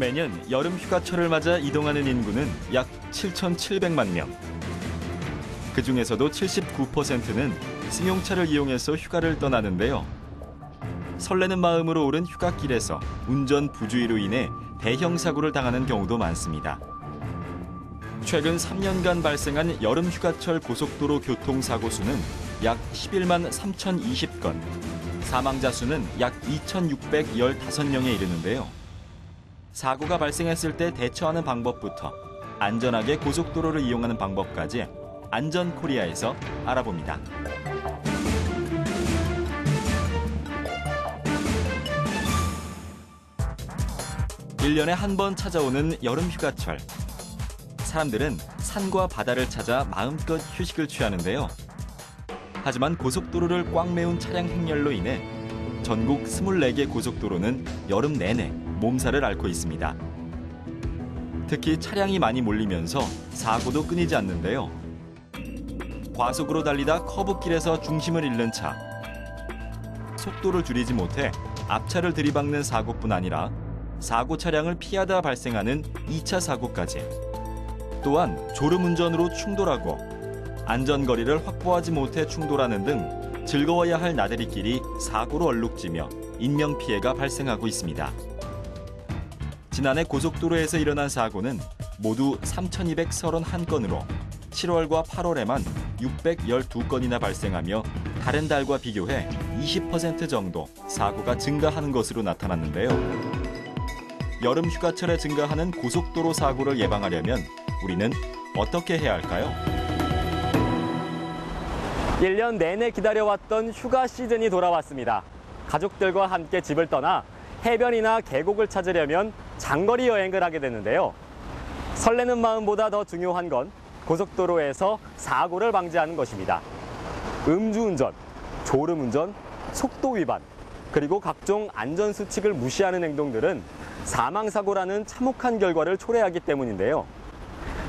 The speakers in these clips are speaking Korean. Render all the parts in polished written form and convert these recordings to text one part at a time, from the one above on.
매년 여름 휴가철을 맞아 이동하는 인구는 약 7,700만 명. 그중에서도 79%는 승용차를 이용해서 휴가를 떠나는데요. 설레는 마음으로 오른 휴가길에서 운전 부주의로 인해 대형 사고를 당하는 경우도 많습니다. 최근 3년간 발생한 여름 휴가철 고속도로 교통사고 수는 약 11만 3,020건, 사망자 수는 약 2,615명에 이르는데요. 사고가 발생했을 때 대처하는 방법부터 안전하게 고속도로를 이용하는 방법까지 안전코리아에서 알아봅니다. 1년에 한 번 찾아오는 여름 휴가철. 사람들은 산과 바다를 찾아 마음껏 휴식을 취하는데요. 하지만 고속도로를 꽉 메운 차량 행렬로 인해 전국 24개 고속도로는 여름 내내 몸살을 앓고 있습니다. 특히 차량이 많이 몰리면서 사고도 끊이지 않는데요. 과속으로 달리다 커브길에서 중심을 잃는 차. 속도를 줄이지 못해 앞차를 들이박는 사고뿐 아니라 사고 차량을 피하다 발생하는 2차 사고까지. 또한 졸음운전으로 충돌하고 안전거리를 확보하지 못해 충돌하는 등 즐거워야 할 나들이길이 사고로 얼룩지며 인명피해가 발생하고 있습니다. 지난해 고속도로에서 일어난 사고는 모두 3,231건으로 7월과 8월에만 612건이나 발생하며 다른 달과 비교해 20% 정도 사고가 증가하는 것으로 나타났는데요. 여름 휴가철에 증가하는 고속도로 사고를 예방하려면 우리는 어떻게 해야 할까요? 1년 내내 기다려왔던 휴가 시즌이 돌아왔습니다. 가족들과 함께 집을 떠나 해변이나 계곡을 찾으려면 장거리 여행을 하게 되는데요. 설레는 마음보다 더 중요한 건 고속도로에서 사고를 방지하는 것입니다. 음주운전, 졸음운전, 속도 위반, 그리고 각종 안전수칙을 무시하는 행동들은 사망사고라는 참혹한 결과를 초래하기 때문인데요.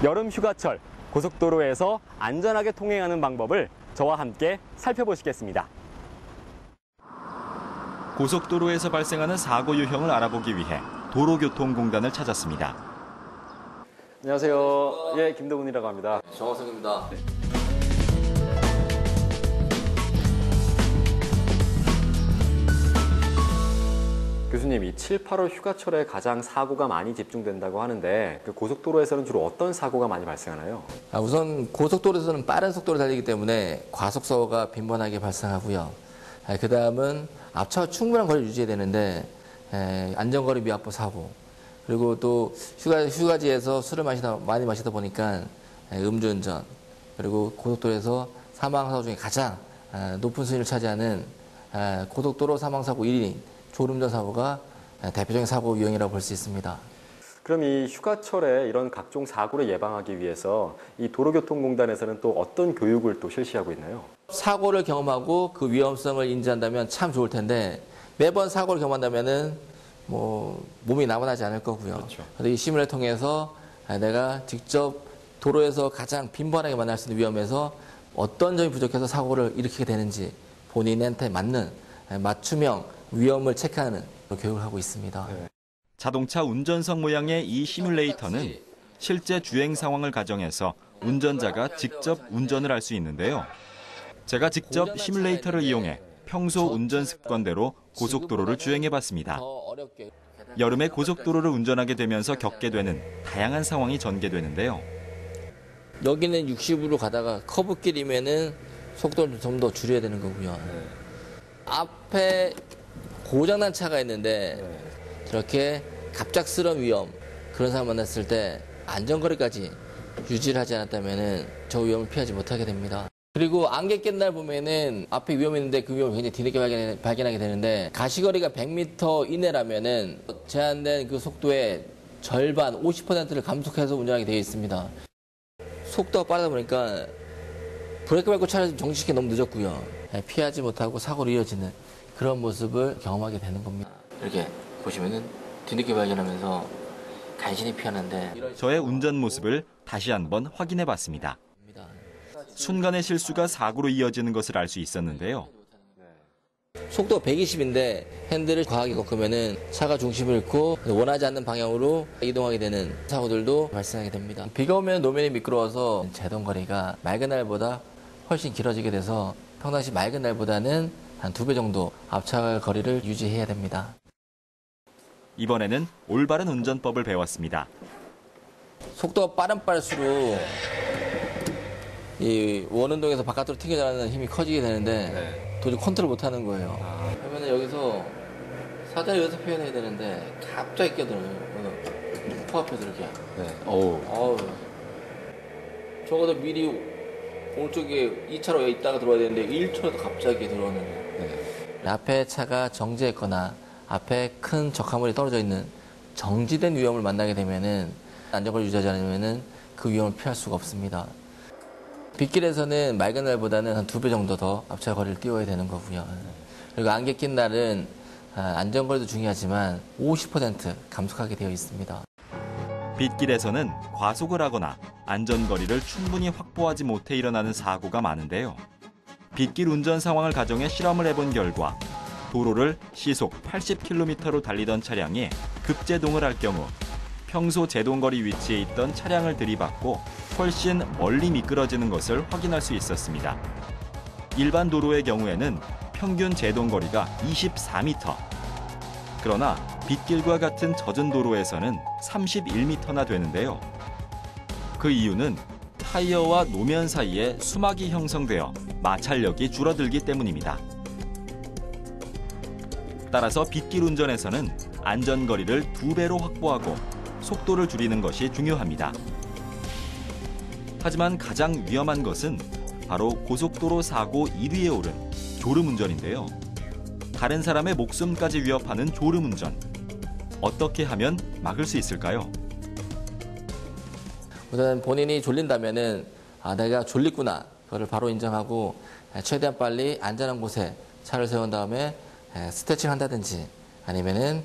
여름 휴가철, 고속도로에서 안전하게 통행하는 방법을 저와 함께 살펴보시겠습니다. 고속도로에서 발생하는 사고 유형을 알아보기 위해 도로교통공단을 찾았습니다. 안녕하세요. 예, 김동훈이라고 합니다. 정화석입니다. 교수님, 이 7, 8월 휴가철에 가장 사고가 많이 집중된다고 하는데 그 고속도로에서는 주로 어떤 사고가 많이 발생하나요? 우선 고속도로에서는 빠른 속도로 달리기 때문에 과속사고가 빈번하게 발생하고요. 그 다음은 앞차와 충분한 거리를 유지해야 되는데 안전거리 미확보 사고, 그리고 또 휴가지에서 술을 많이 마시다 보니까 음주운전, 그리고 고속도로에서 사망사고 중에 가장 높은 순위를 차지하는 고속도로 사망사고 1위인 졸음운전 사고가 대표적인 사고 유형이라고 볼 수 있습니다. 그럼 이 휴가철에 이런 각종 사고를 예방하기 위해서 이 도로교통공단에서는 또 어떤 교육을 또 실시하고 있나요? 사고를 경험하고 그 위험성을 인지한다면 참 좋을 텐데 매번 사고를 경험한다면은 몸이 남아나지 않을 거고요. 그렇죠. 그래서 이 시뮬을 통해서 내가 직접 도로에서 가장 빈번하게 만날 수 있는 위험에서 어떤 점이 부족해서 사고를 일으키게 되는지 본인한테 맞는 맞춤형 위험을 체크하는 교육을 하고 있습니다. 네. 자동차 운전석 모양의 이 시뮬레이터는 실제 주행 상황을 가정해서 운전자가 직접 운전을 할 수 있는데요. 제가 직접 시뮬레이터를 이용해 평소 운전 습관대로 고속도로를 주행해봤습니다. 여름에 고속도로를 운전하게 되면서 겪게 되는 다양한 상황이 전개되는데요. 여기는 60으로 가다가 커브길이면은 속도를 좀 더 줄여야 되는 거고요. 앞에 고장난 차가 있는데 저렇게 갑작스러운 위험, 그런 상황 만났을 때 안전거리까지 유지를 하지 않았다면 저 위험을 피하지 못하게 됩니다. 그리고 안개 낀 날 보면은 앞에 위험이 있는데 그 위험을 굉장히 뒤늦게 발견하게 되는데 가시거리가 100m 이내라면은 제한된 그 속도의 절반, 50%를 감속해서 운전하게 되어 있습니다. 속도가 빠르다 보니까 브레이크 밟고 차를 정지시키기 너무 늦었고요. 피하지 못하고 사고로 이어지는 그런 모습을 경험하게 되는 겁니다. 이렇게 보시면은 뒤늦게 발견하면서 간신히 피하는데 저의 운전 모습을 다시 한번 확인해봤습니다. 순간의 실수가 사고로 이어지는 것을 알 수 있었는데요. 속도가 120인데 핸들을 과하게 꺾으면은 차가 중심을 잃고 원하지 않는 방향으로 이동하게 되는 사고들도 발생하게 됩니다. 비가 오면路面이 미끄러워서 제동거리가 맑은 날보다 훨씬 길어지게 돼서 평상시 맑은 날보다는 한 2배 정도 앞차 거리를 유지해야 됩니다. 이번에는 올바른 운전법을 배웠습니다. 속도가 빠를수록 이 원운동에서 바깥으로 튕겨나가는 힘이 커지게 되는데 도저히 컨트롤 못하는 거예요. 그러면 여기서 사다리 여기서 표현해야 되는데 갑자기 끼어들어요. 코앞에서 이렇게. 어우. 적어도 미리 오른쪽에 2차로 있다가 들어와야 되는데 1초라도 갑자기 들어오는 거예요. 앞에 차가 정지했거나 앞에 큰 적화물이 떨어져 있는 정지된 위험을 만나게 되면은 안전거리 유지하지 않으면은 그 위험을 피할 수가 없습니다. 빗길에서는 맑은 날보다는 한 2배 정도 더 앞차 거리를 띄워야 되는 거고요. 그리고 안개 낀 날은 안전거리도 중요하지만 50% 감속하게 되어 있습니다. 빗길에서는 과속을 하거나 안전거리를 충분히 확보하지 못해 일어나는 사고가 많은데요. 빗길 운전 상황을 가정해 실험을 해본 결과 도로를 시속 80km로 달리던 차량이 급제동을 할 경우 평소 제동거리 위치에 있던 차량을 들이받고 훨씬 멀리 미끄러지는 것을 확인할 수 있었습니다. 일반 도로의 경우에는 평균 제동거리가 24m. 그러나 빗길과 같은 젖은 도로에서는 31m나 되는데요. 그 이유는 타이어와 노면 사이에 수막이 형성되어 마찰력이 줄어들기 때문입니다. 따라서 빗길 운전에서는 안전거리를 2배로 확보하고 속도를 줄이는 것이 중요합니다. 하지만 가장 위험한 것은 바로 고속도로 사고 1위에 오른 졸음운전인데요. 다른 사람의 목숨까지 위협하는 졸음운전. 어떻게 하면 막을 수 있을까요? 우선 본인이 졸린다면은 내가 졸리구나. 그거를 바로 인정하고 최대한 빨리 안전한 곳에 차를 세운 다음에 스트레칭 한다든지 아니면은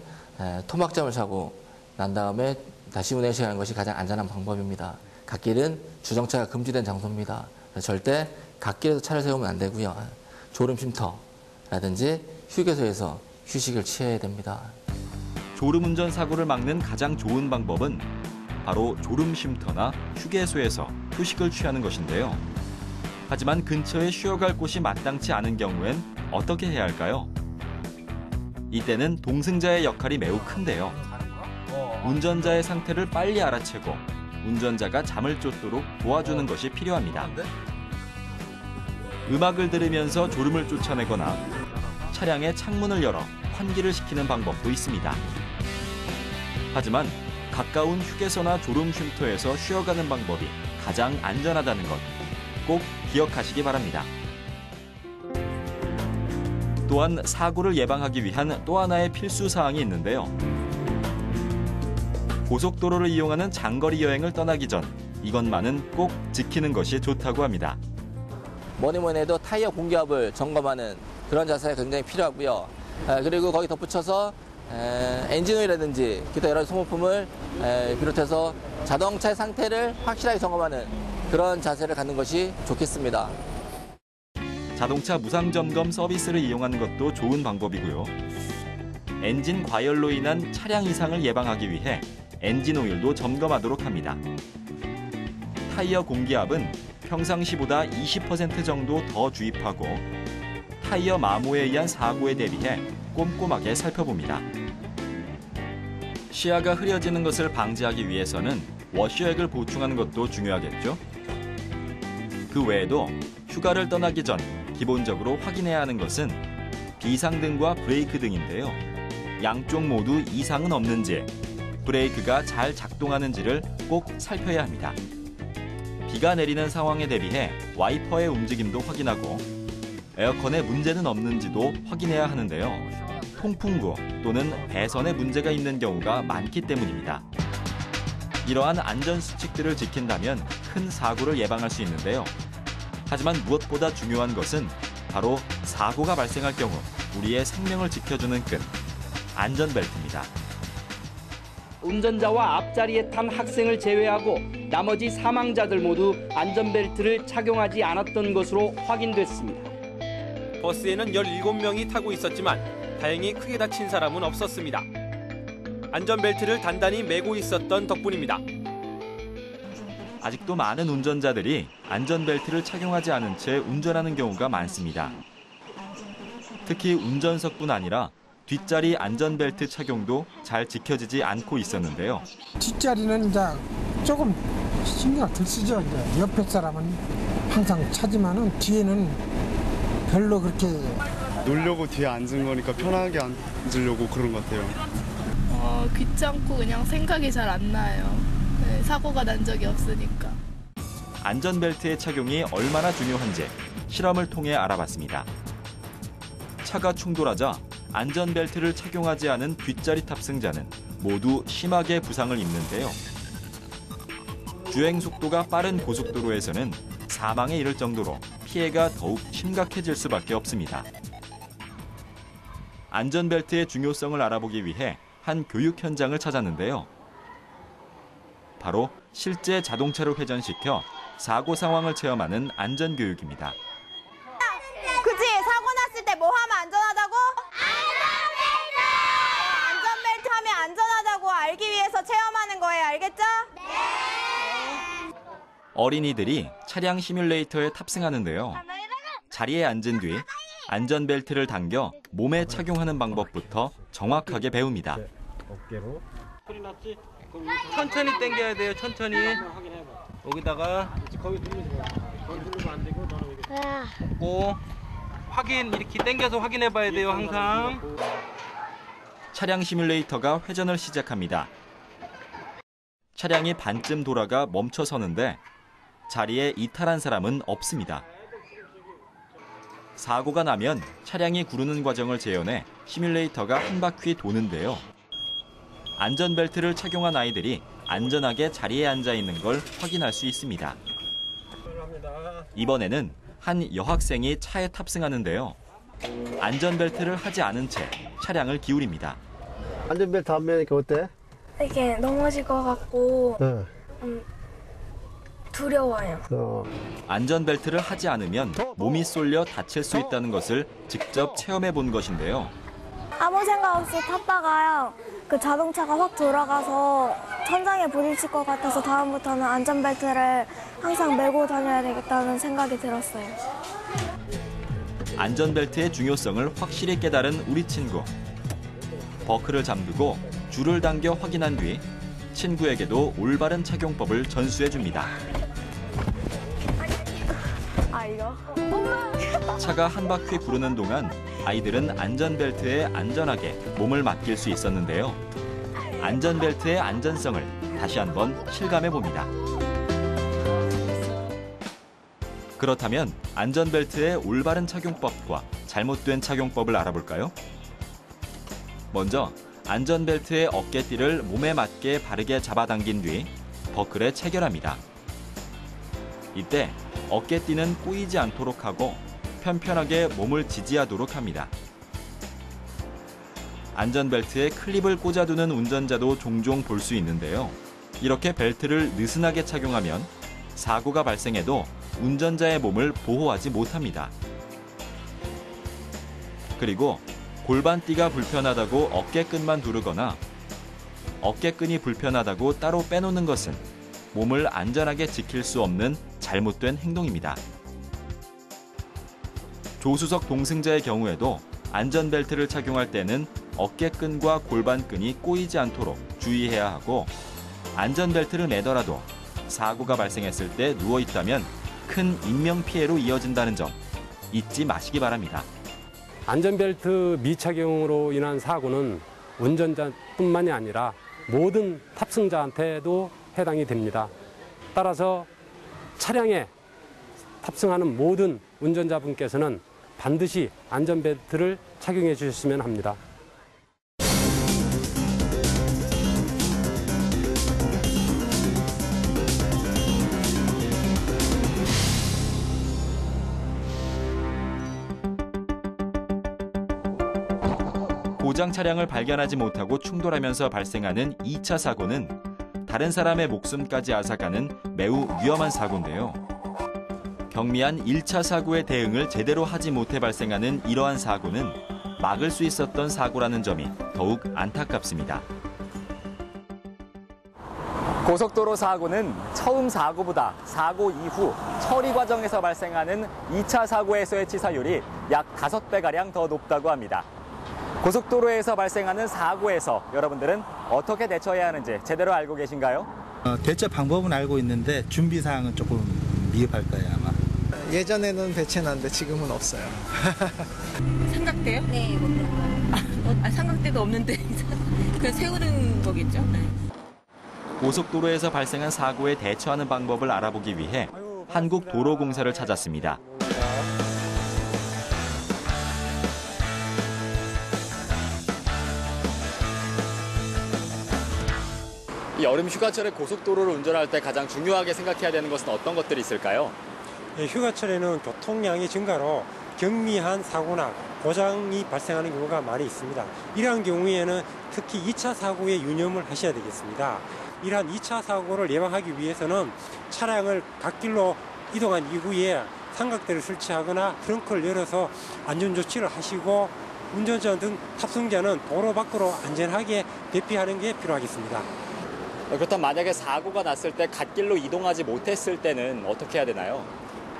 토막잠을 자고 난 다음에 다시 운행 시작하는 것이 가장 안전한 방법입니다. 갓길은 주정차가 금지된 장소입니다. 절대 갓길에서 차를 세우면 안 되고요. 졸음 쉼터라든지 휴게소에서 휴식을 취해야 됩니다. 졸음운전 사고를 막는 가장 좋은 방법은 바로 졸음 쉼터나 휴게소에서 휴식을 취하는 것인데요. 하지만 근처에 쉬어갈 곳이 마땅치 않은 경우엔 어떻게 해야 할까요? 이때는 동승자의 역할이 매우 큰데요. 운전자의 상태를 빨리 알아채고 운전자가 잠을 쫓도록 도와주는 것이 필요합니다. 음악을 들으면서 졸음을 쫓아내거나 차량의 창문을 열어 환기를 시키는 방법도 있습니다. 하지만 가까운 휴게소나 졸음 쉼터에서 쉬어가는 방법이 가장 안전하다는 것 꼭 기억하시기 바랍니다. 또한 사고를 예방하기 위한 또 하나의 필수 사항이 있는데요. 고속도로를 이용하는 장거리 여행을 떠나기 전 이것만은 꼭 지키는 것이 좋다고 합니다. 뭐니 해도 타이어 공기압을 점검하는 그런 자세가 굉장히 필요하고요. 그리고 거기 덧붙여서 엔진오일이라든지 기타 여러 소모품을 비롯해서 자동차의 상태를 확실하게 점검하는 그런 자세를 갖는 것이 좋겠습니다. 자동차 무상점검 서비스를 이용하는 것도 좋은 방법이고요. 엔진 과열로 인한 차량 이상을 예방하기 위해 엔진 오일도 점검하도록 합니다. 타이어 공기압은 평상시보다 20% 정도 더 주입하고 타이어 마모에 의한 사고에 대비해 꼼꼼하게 살펴봅니다. 시야가 흐려지는 것을 방지하기 위해서는 워셔액을 보충하는 것도 중요하겠죠. 그 외에도 휴가를 떠나기 전 기본적으로 확인해야 하는 것은 비상등과 브레이크 등인데요. 양쪽 모두 이상은 없는지, 브레이크가 잘 작동하는지를 꼭 살펴야 합니다. 비가 내리는 상황에 대비해 와이퍼의 움직임도 확인하고 에어컨에 문제는 없는지도 확인해야 하는데요. 통풍구 또는 배선에 문제가 있는 경우가 많기 때문입니다. 이러한 안전수칙들을 지킨다면 큰 사고를 예방할 수 있는데요. 하지만 무엇보다 중요한 것은 바로 사고가 발생할 경우 우리의 생명을 지켜주는 끈, 안전벨트입니다. 운전자와 앞자리에 탄 학생을 제외하고 나머지 사망자들 모두 안전벨트를 착용하지 않았던 것으로 확인됐습니다. 버스에는 17명이 타고 있었지만 다행히 크게 다친 사람은 없었습니다. 안전벨트를 단단히 매고 있었던 덕분입니다. 아직도 많은 운전자들이 안전벨트를 착용하지 않은 채 운전하는 경우가 많습니다. 특히 운전석뿐 아니라 뒷자리 안전벨트 착용도 잘 지켜지지 않고 있었는데요. 뒷자리는 이제 조금 신경 덜 쓰죠. 이제 옆에 사람은 항상 차지만은 뒤에는 별로 그렇게 놀려고 뒤에 앉은 거니까 편하게 앉으려고 그런 것 같아요. 귀찮고 그냥 생각이 잘 안 나요. 네, 사고가 난 적이 없으니까. 안전벨트의 착용이 얼마나 중요한지 실험을 통해 알아봤습니다. 차가 충돌하자 안전벨트를 착용하지 않은 뒷자리 탑승자는 모두 심하게 부상을 입는데요. 주행 속도가 빠른 고속도로에서는 사망에 이를 정도로 피해가 더욱 심각해질 수밖에 없습니다. 안전벨트의 중요성을 알아보기 위해 한 교육 현장을 찾았는데요. 바로 실제 자동차를 회전시켜 사고 상황을 체험하는 안전교육입니다. 그치? 사고 났을 때 뭐 하면 안전하다고? 안전벨트 하면 안전하다고 알기 위해서 체험하는 거예요. 알겠죠? 네. 어린이들이 차량 시뮬레이터에 탑승하는데요. 자리에 앉은 뒤 안전벨트를 당겨 몸에 착용하는 방법부터 정확하게 배웁니다. 어깨로. 천천히 당겨야 돼요. 천천히. 여기다가 고 확인 이렇게 당겨서 확인해 봐야 돼요. 항상. 차량 시뮬레이터가 회전을 시작합니다. 차량이 반쯤 돌아가 멈춰 서는데 자리에 이탈한 사람은 없습니다. 사고가 나면 차량이 구르는 과정을 재현해 시뮬레이터가 한 바퀴 도는데요. 안전벨트를 착용한 아이들이 안전하게 자리에 앉아 있는 걸 확인할 수 있습니다. 이번에는 한 여학생이 차에 탑승하는데요. 안전벨트를 하지 않은 채 차량을 기울입니다. 안전벨트 안 매니까 어때? 이게 넘어질 것 같고 두려워요. 안전벨트를 하지 않으면 몸이 쏠려 다칠 수 있다는 것을 직접 체험해 본 것인데요. 아무 생각 없이 탔다가요. 그 자동차가 확 돌아가서 천장에 부딪힐 것 같아서 다음부터는 안전벨트를 항상 매고 다녀야 되겠다는 생각이 들었어요. 안전벨트의 중요성을 확실히 깨달은 우리 친구. 버클을 잠그고 줄을 당겨 확인한 뒤 친구에게도 올바른 착용법을 전수해 줍니다. 이거? 차가 한 바퀴 구르는 동안 아이들은 안전벨트에 안전하게 몸을 맡길 수 있었는데요. 안전벨트의 안전성을 다시 한번 실감해 봅니다. 그렇다면 안전벨트의 올바른 착용법과 잘못된 착용법을 알아볼까요? 먼저 안전벨트의 어깨띠를 몸에 맞게 바르게 잡아당긴 뒤 버클에 체결합니다. 이때 어깨띠는 꼬이지 않도록 하고 편편하게 몸을 지지하도록 합니다. 안전벨트에 클립을 꽂아두는 운전자도 종종 볼 수 있는데요. 이렇게 벨트를 느슨하게 착용하면 사고가 발생해도 운전자의 몸을 보호하지 못합니다. 그리고 골반띠가 불편하다고 어깨끈만 두르거나 어깨끈이 불편하다고 따로 빼놓는 것은 몸을 안전하게 지킬 수 없는 잘못된 행동입니다. 조수석 동승자의 경우에도 안전벨트를 착용할 때는 어깨끈과 골반끈이 꼬이지 않도록 주의해야 하고 안전벨트를 매더라도 사고가 발생했을 때 누워있다면 큰 인명피해로 이어진다는 점 잊지 마시기 바랍니다. 안전벨트 미착용으로 인한 사고는 운전자뿐만이 아니라 모든 탑승자한테도 해당이 됩니다. 따라서 차량에 탑승하는 모든 운전자분께서는 반드시 안전벨트를 착용해 주셨으면 합니다. 고장 차량을 발견하지 못하고 충돌하면서 발생하는 2차 사고는 다른 사람의 목숨까지 앗아가는 매우 위험한 사고인데요. 경미한 1차 사고의 대응을 제대로 하지 못해 발생하는 이러한 사고는 막을 수 있었던 사고라는 점이 더욱 안타깝습니다. 고속도로 사고는 처음 사고보다 사고 이후 처리 과정에서 발생하는 2차 사고에서의 치사율이 약 5배가량 더 높다고 합니다. 고속도로에서 발생하는 사고에서 여러분들은 어떻게 대처해야 하는지 제대로 알고 계신가요? 대처 방법은 알고 있는데 준비 사항은 조금 미흡할 거예요, 아마. 예전에는 배치해놨는데 지금은 없어요. 삼각대요? 네, 뭐 그런 거. 삼각대도 없는데 그냥 세우는 거겠죠? 네. 고속도로에서 발생한 사고에 대처하는 방법을 알아보기 위해 한국도로공사를 찾았습니다. 이 여름 휴가철에 고속도로를 운전할 때 가장 중요하게 생각해야 되는 것은 어떤 것들이 있을까요? 휴가철에는 교통량의 증가로 경미한 사고나 고장이 발생하는 경우가 많이 있습니다. 이러한 경우에는 특히 2차 사고에 유념을 하셔야 되겠습니다. 이러한 2차 사고를 예방하기 위해서는 차량을 갓길로 이동한 이후에 삼각대를 설치하거나 트렁크를 열어서 안전조치를 하시고 운전자 등 탑승자는 도로 밖으로 안전하게 대피하는 게 필요하겠습니다. 그렇다면 만약에 사고가 났을 때 갓길로 이동하지 못했을 때는 어떻게 해야 되나요?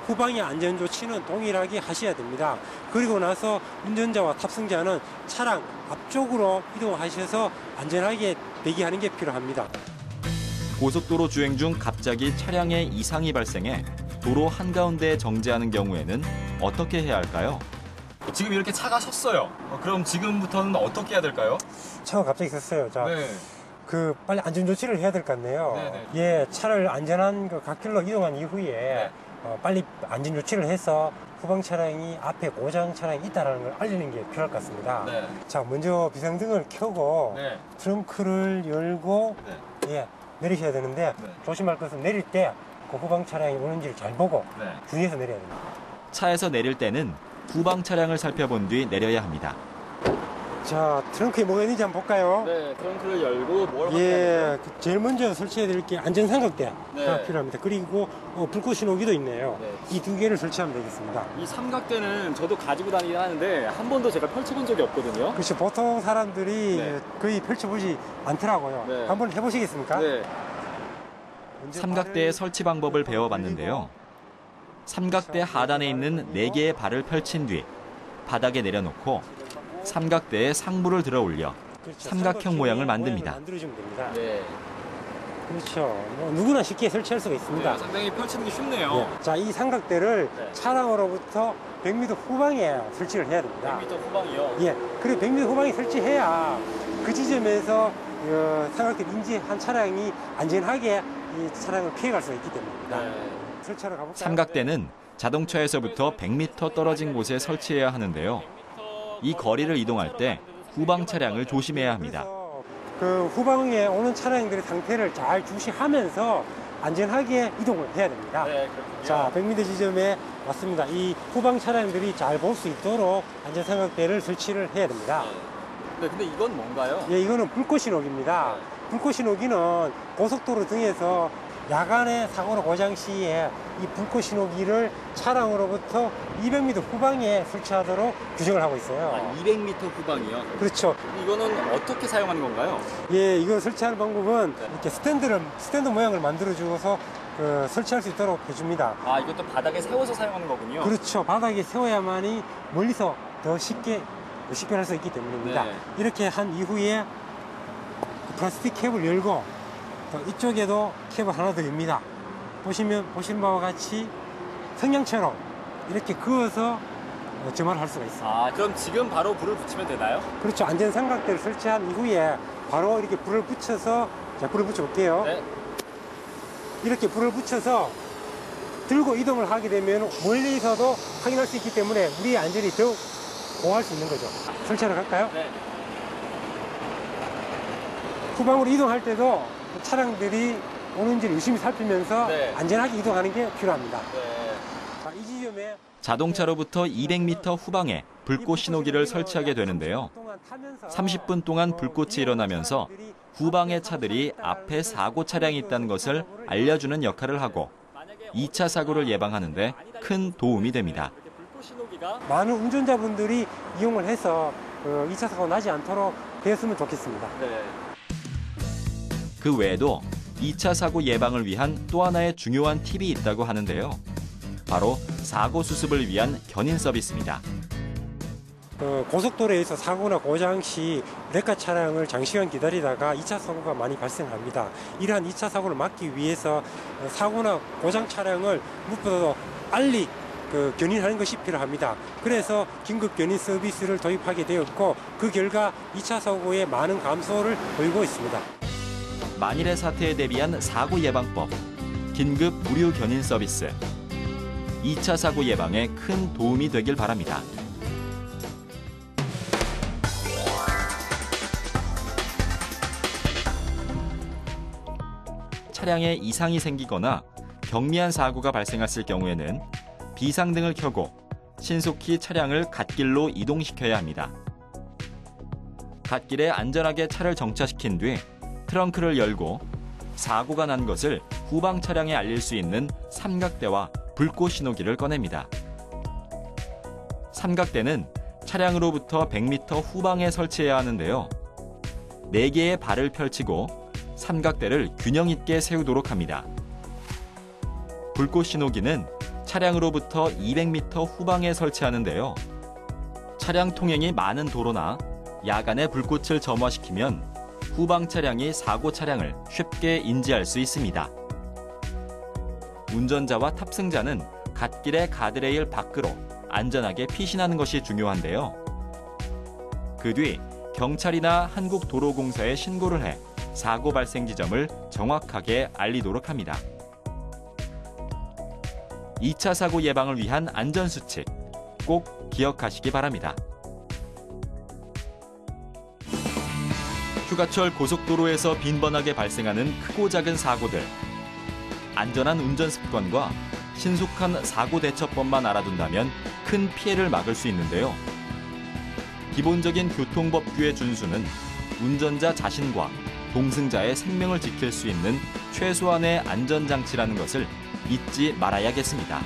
후방의 안전조치는 동일하게 하셔야 됩니다. 그리고 나서 운전자와 탑승자는 차량 앞쪽으로 이동하셔서 안전하게 대기하는 게 필요합니다. 고속도로 주행 중 갑자기 차량에 이상이 발생해 도로 한가운데에 정지하는 경우에는 어떻게 해야 할까요? 지금 이렇게 차가 섰어요. 그럼 지금부터는 어떻게 해야 될까요? 차가 갑자기 섰어요. 자, 네. 빨리 안전조치를 해야 될 것 같네요. 네네. 예, 차를 안전한 갓길로 이동한 이후에 네. 빨리 안전조치를 해서 후방 차량이 앞에 고장 차량이 있다는 걸 알리는 게 필요할 것 같습니다. 네. 자, 먼저 비상등을 켜고 네. 트렁크를 열고 예, 내리셔야 되는데 조심할 것은 내릴 때 그 후방 차량이 오는지를 잘 보고 주의해서 내려야 됩니다. 차에서 내릴 때는 후방 차량을 살펴본 뒤 내려야 합니다. 자, 트렁크에 뭐가 있는지 한번 볼까요? 네, 트렁크를 열고 뭘 확인해야 예, 제일 먼저 설치해야 될 게 안전삼각대가 필요합니다. 그리고 불꽃 신호기도 있네요. 이 두 개를 설치하면 되겠습니다. 이 삼각대는 저도 가지고 다니긴 하는데 한 번도 제가 펼쳐본 적이 없거든요. 그렇죠. 보통 사람들이 거의 펼쳐보지 않더라고요. 한번 해보시겠습니까? 네. 삼각대의 설치 방법을 배워봤는데요. 삼각대 하단에 있는 4개의 발을 펼친 뒤 바닥에 내려놓고 삼각대에 상부를 들어 올려 삼각형 모양을 만듭니다. 만들어주면 됩니다. 네. 그렇죠. 누구나 쉽게 설치할 수가 있습니다. 네, 상당히 펼치는 게 쉽네요. 네. 자, 이 삼각대를 차량으로부터 100m 후방에 설치를 해야 됩니다. 100m 후방이요? 예. 그리고 100m 후방에 설치해야 그 지점에서 삼각대를 인지한 차량이 안전하게 이 차량을 피해갈 수가 있기 때문입니다. 설치하러 가볼까요? 삼각대는 자동차에서부터 100m 떨어진 곳에 설치해야 하는데요. 이 거리를 이동할 때 후방 차량을 조심해야 합니다. 그 후방에 오는 차량들의 상태를 잘 주시하면서 안전하게 이동을 해야 됩니다. 네, 그렇군요. 자, 100m 지점에 왔습니다. 이 후방 차량들이 잘 볼 수 있도록 안전삼각대를 설치를 해야 됩니다. 네, 근데 이건 뭔가요? 예, 이거는 불꽃 신호기입니다. 불꽃 신호기는 고속도로 등에서 야간에 사고나 고장 시에 이 불꽃 신호기를 차량으로부터 200m 후방에 설치하도록 규정을 하고 있어요. 200m 후방이요? 그렇죠. 이거는 어떻게 사용하는 건가요? 예, 이거 설치하는 방법은 이렇게 스탠드 모양을 만들어주어서 설치할 수 있도록 해줍니다. 아, 이것도 바닥에 세워서 사용하는 거군요? 그렇죠. 바닥에 세워야만이 멀리서 더 쉽게 식별할 수 있기 때문입니다. 네. 이렇게 한 이후에 플라스틱 캡을 열고 또 이쪽에도 캡을 하나 더 엽니다. 보시는 바와 같이 성냥처럼 이렇게 그어서 점화를 할 수가 있습니다. 아, 그럼 지금 바로 불을 붙이면 되나요? 그렇죠. 안전삼각대를 설치한 이후에 바로 이렇게 불을 붙여서, 자, 불을 붙여볼게요. 네. 이렇게 불을 붙여서 들고 이동을 하게 되면 멀리서도 확인할 수 있기 때문에 우리의 안전이 더욱 보호할 수 있는 거죠. 설치하러 갈까요? 네. 후방으로 이동할 때도 차량들이 오는지를 유심히 살피면서 안전하게 이동하는 게 필요합니다. 자, 이 지점에 자동차로부터 200m 후방에 불꽃 신호기를 설치하게 되는데요. 30분 동안 불꽃이 일어나면서 후방의 차들이 앞에 사고 차량이 있다는 것을 알려주는 역할을 하고 2차 사고를 예방하는 데 큰 도움이 됩니다. 많은 운전자분들이 이용을 해서 2차 사고 나지 않도록 되었으면 좋겠습니다. 그 외에도 2차 사고 예방을 위한 또 하나의 중요한 팁이 있다고 하는데요. 바로 사고 수습을 위한 견인 서비스입니다. 고속도로에서 사고나 고장 시 레카 차량을 장시간 기다리다가 2차 사고가 많이 발생합니다. 이러한 2차 사고를 막기 위해서 사고나 고장 차량을 무엇보다도 빨리 견인하는 것이 필요합니다. 그래서 긴급 견인 서비스를 도입하게 되었고 그 결과 2차 사고의 많은 감소를 보이고 있습니다. 만일의 사태에 대비한 사고 예방법, 긴급 무료 견인 서비스. 2차 사고 예방에 큰 도움이 되길 바랍니다. 차량에 이상이 생기거나 경미한 사고가 발생했을 경우에는 비상등을 켜고 신속히 차량을 갓길로 이동시켜야 합니다. 갓길에 안전하게 차를 정차시킨 뒤 트렁크를 열고 사고가 난 것을 후방 차량에 알릴 수 있는 삼각대와 불꽃 신호기를 꺼냅니다. 삼각대는 차량으로부터 100m 후방에 설치해야 하는데요. 4개의 발을 펼치고 삼각대를 균형 있게 세우도록 합니다. 불꽃 신호기는 차량으로부터 200m 후방에 설치하는데요. 차량 통행이 많은 도로나 야간에 불꽃을 점화시키면 후방 차량이 사고 차량을 쉽게 인지할 수 있습니다. 운전자와 탑승자는 갓길의 가드레일 밖으로 안전하게 피신하는 것이 중요한데요. 그 뒤 경찰이나 한국도로공사에 신고를 해 사고 발생 지점을 정확하게 알리도록 합니다. 2차 사고 예방을 위한 안전수칙 꼭 기억하시기 바랍니다. 휴가철 고속도로에서 빈번하게 발생하는 크고 작은 사고들. 안전한 운전 습관과 신속한 사고 대처법만 알아둔다면 큰 피해를 막을 수 있는데요. 기본적인 교통법규의 준수는 운전자 자신과 동승자의 생명을 지킬 수 있는 최소한의 안전장치라는 것을 잊지 말아야겠습니다.